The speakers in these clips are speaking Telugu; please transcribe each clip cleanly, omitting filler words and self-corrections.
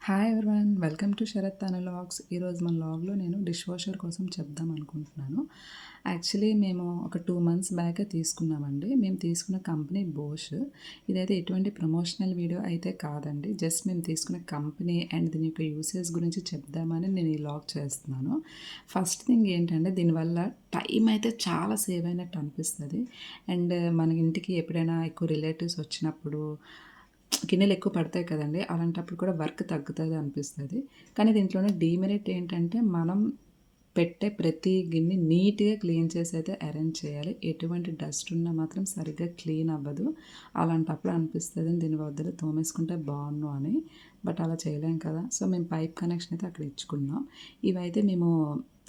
Hi everyone, welcome to Sharath తన లాగ్స్. ఈరోజు మన లాగ్లో నేను డిష్ వాషర్ కోసం చెప్దాం అనుకుంటున్నాను. యాక్చువల్లీ మేము ఒక 2 మంత్స్ బ్యాకే తీసుకున్నామండి. మేము తీసుకున్న కంపెనీ బోష్. ఇదైతే ఎటువంటి ప్రమోషనల్ వీడియో అయితే కాదండి. జస్ట్ మేము తీసుకున్న కంపెనీ అండ్ దీని యొక్క యూసేజ్ గురించి చెప్దామని నేను ఈ లాగ్ చేస్తున్నాను. ఫస్ట్ థింగ్ ఏంటంటే దీనివల్ల టైం అయితే చాలా సేవ్ అయినట్టు అనిపిస్తుంది. అండ్ మన ఇంటికి ఎప్పుడైనా ఎక్కువ రిలేటివ్స్ వచ్చినప్పుడు గిన్నెలు ఎక్కువ పడతాయి కదండీ! అలాంటప్పుడు కూడా వర్క్ తగ్గుతది అనిపిస్తది. కానీ దీంట్లోనే డీమెరిట్ ఏంటంటే, మనం పెట్టే ప్రతి గిన్నె నీట్‌గా క్లీన్ చేసి అయితే అరేంజ్ చేయాలి. ఎటువంటి డస్ట్ ఉన్నా మాత్రం సరిగ్గా క్లీన్ అవ్వదు. అలాంటప్పుడు అనిపిస్తది దీని బదులు తోమేసుకుంటే బావున్ను అని. బట్ అలా చేయలేం కదా! సో, మేము పైప్ కనెక్షన్ అయితే అక్కడ ఇచ్చుకున్నాం. ఇవైతే మేము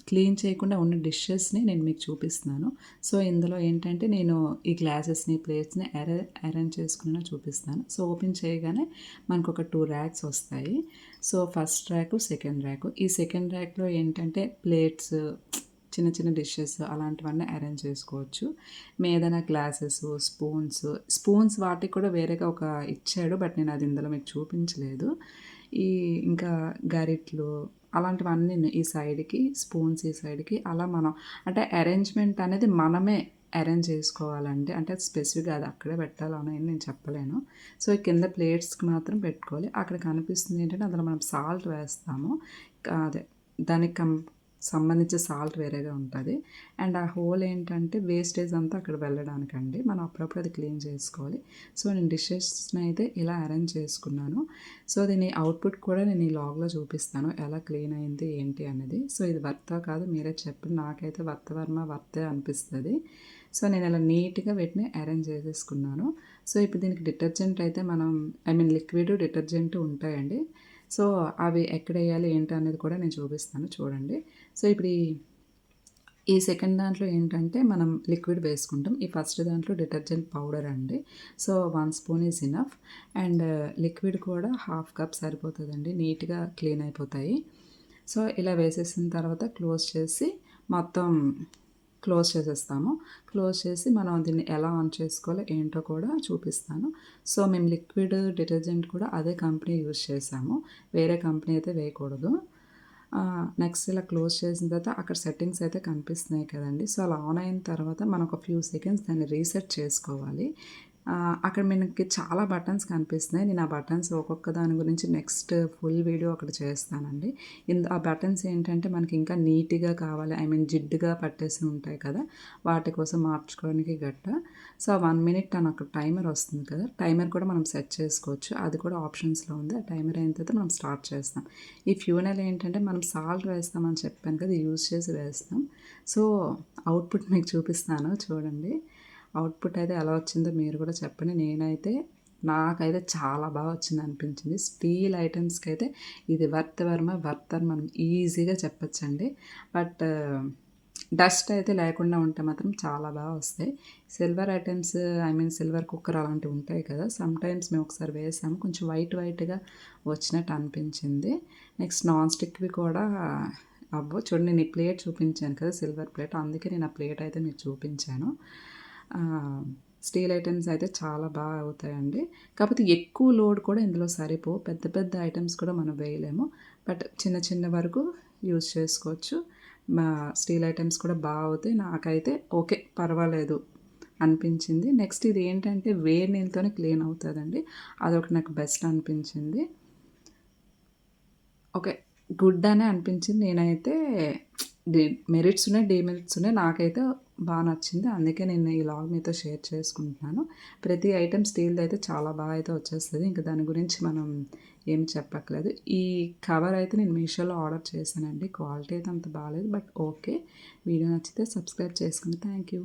క్లీన్ చేయకుండా ఉన్న డిషెస్‌ని నేను మీకు చూపిస్తున్నాను. సో, ఇందులో ఏంటంటే నేను ఈ గ్లాసెస్‌ని, ప్లేట్స్‌ని అరేంజ్ చేసుకునేలా చూపిస్తాను. సో, ఓపెన్ చేయగానే మనకొక 2 ర్యాక్స్ వస్తాయి. So, first rack, second rack. ఈ సెకండ్ ర్యాక్‌లో ఏంటంటే ప్లేట్స్, చిన్న చిన్న డిషెస్ అలాంటివన్నీ అరేంజ్ చేసుకోవచ్చు. మీదన గ్లాసెసు, స్పూన్స్ వాటికి కూడా వేరేగా ఒక ఇచ్చాడు. బట్ నేను అది ఇందులో మీకు చూపించలేదు. ఇంకా గరిట్లు అలాంటివన్నీను ఈ సైడ్‌కి, స్పూన్స్ ఈ సైడ్‌కి అలా మనం అంటే అరేంజ్‌మెంట్ అనేది మనమే అరేంజ్ చేసుకోవాలండి. అంటే స్పెసిఫిక్‌గా అది అక్కడే పెట్టాలని నేను చెప్పలేను. సో, కింద ప్లేట్స్‌కి మాత్రం పెట్టుకోవాలి. అక్కడ కనిపిస్తుంది ఏంటంటే అందులో మనం సాల్ట్ వేస్తాము. అదే దానికి సంబంధించిన సాల్ట్ వేరేగా ఉంటది. అండ్ ఆ హోల్ ఏంటంటే వేస్టేజ్ అంతా అక్కడ వెళ్ళడానికండి. మనం అప్పుడప్పుడు అది క్లీన్ చేసుకోవాలి. సో, నేను డిషెస్‌ని అయితే ఇలా అరేంజ్ చేసుకున్నాను. సో, దీని అవుట్‌పుట్ కూడా నేను ఈ లాగ్‌లో చూపిస్తాను. ఎలా క్లీన్ అయింది ఏంటి అనేది. సో, ఇది వర్తా కాదో మీరే చెప్పండి. నాకైతే వర్తే అనిపిస్తది. సో, నేను ఇలా నీట్‌గా వీటిని అరేంజ్ చేసేసుకున్నాను. సో, ఇప్పుడు దీనికి డిటర్జెంట్ అయితే మనం లిక్విడ్ డిటర్జెంట్ ఉంటాయండి. సో, అవి ఎక్కడెయ్యాలి ఏంటి అనేది కూడా నేను చూపిస్తాను చూడండి. సో, ఇప్పుడు ఈ సెకండ్ దాంట్లో ఏంటంటే మనం లిక్విడ్ వేసుకుంటాం. ఈ ఫస్ట్ దాంట్లో డిటర్జెంట్ పౌడర్ అండి. So, 1 spoon is enough. And liquid కూడా హాఫ్ కప్ సరిపోతదండి. నీట్‌గా క్లీన్ అయిపోతాయి. సో, ఇలా వేసేసిన తర్వాత మొత్తం క్లోజ్ చేసేస్తాము. క్లోజ్ చేసి మనం దీన్ని ఎలా ఆన్ చేసుకోవాలో ఏంటో కూడా చూపిస్తాను. సో, మేము లిక్విడ్ డిటర్జెంట్ కూడా అదే కంపెనీ యూజ్ చేసాము. వేరే కంపెనీ అయితే వేయకూడదు. నెక్స్ట్ ఇలా క్లోజ్ చేసిన తర్వాత అక్కడ సెట్టింగ్స్ అయితే కనిపిస్తున్నాయి కదండీ! సో, అలా ఆన్ అయిన తర్వాత మనం ఒక ఫ్యూ సెకండ్స్ దాన్ని రీసెట్ చేసుకోవాలి. అక్కడ మనకి చాలా బటన్స్ కనిపిస్తున్నాయి. నేను ఆ బటన్స్ ఒక్కొక్క దాని గురించి నెక్స్ట్ ఫుల్ వీడియో ఒకటి చేస్తానండి. ఆ బటన్స్ ఏంటంటే మనకి ఇంకా నీట్‌గా కావాలి, జిడ్డుగా పట్టేసి ఉంటాయి కదా! వాటి కోసం మార్చుకోవడానికి సో, 1 మినిట్ అని అక్కడ టైమర్ వస్తుంది కదా! టైమర్ కూడా మనం సెట్ చేసుకోవచ్చు. అది కూడా ఆప్షన్స్‌లో ఉంది. ఆ టైమర్ అయిన తర్వాత మనం స్టార్ట్ చేస్తాం. ఈ ఫ్యూనల్ ఏంటంటే మనం సాల్ట్ వేస్తామని చెప్పాను కదా! యూజ్ చేసి వేస్తాం. సో, అవుట్‌పుట్ మీకు చూపిస్తాను చూడండి. అవుట్‌పుట్ అయితే ఎలా వచ్చిందో మీరు కూడా చెప్పండి. నాకైతే చాలా బాగా వచ్చిందనిపించింది. స్టీల్ ఐటెమ్స్‌కైతే ఇది వర్త్ అని మనం ఈజీగా చెప్పొచ్చండి. బట్ డస్ట్ అయితే లేకుండా ఉంటే మాత్రం చాలా బాగా వస్తాయి. సిల్వర్ ఐటెమ్స్ సిల్వర్ కుక్కర్ అలాంటివి ఉంటాయి కదా! సమ్‌టైమ్స్ మేము ఒకసారి వేసాము. కొంచెం వైట్‌గా వచ్చినట్టు అనిపించింది. నెక్స్ట్ నాన్ స్టిక్‌వి కూడా చూడండి, నేను ఈ ప్లేట్ చూపించాను కదా! Silver plate. అందుకే నేను ఆ ప్లేట్ అయితే మీకు చూపించాను. స్టీల్ ఐటెమ్స్ అయితే చాలా బాగా అవుతాయండి. కాకపోతే ఎక్కువ లోడ్ కూడా ఇందులో సరిపోవు. పెద్ద పెద్ద ఐటెమ్స్ కూడా మనం వేయలేము. బట్ చిన్న చిన్న వరకు యూజ్ చేసుకోవచ్చు. స్టీల్ ఐటెమ్స్ కూడా బాగా అవుతాయి. నాకైతే ఓకే, పర్వాలేదు అనిపించింది. నెక్స్ట్ ఇది ఏంటంటే వేడి నీళ్ళతోనే క్లీన్ అవుతదండి. అదొకటి నాకు బెస్ట్ అనిపించింది. ఓకే, గుడ్ అనే అనిపించింది. నేనైతే మెరిట్స్ ఉన్నాయి, డీమెరిట్స్ ఉన్నాయి. నాకైతే నచ్చింది. అందుకే నేను ఈ లాగ్ మీతో షేర్ చేసుకుంటున్నాను. ప్రతి ఐటెమ్ స్టీల్‌దయితే చాలా బాగా అయితే వచ్చేస్తది. ఇంక దాని గురించి మనం ఏం చెప్పక్కర్లేదు. ఈ కవర్ అయితే నేను మీషోలో ఆర్డర్ చేశానండి. క్వాలిటీ అయితే అంత బాలేదు. But okay. వీడియో నచ్చితే సబ్స్క్రైబ్ చేసుకోండి. Thank you.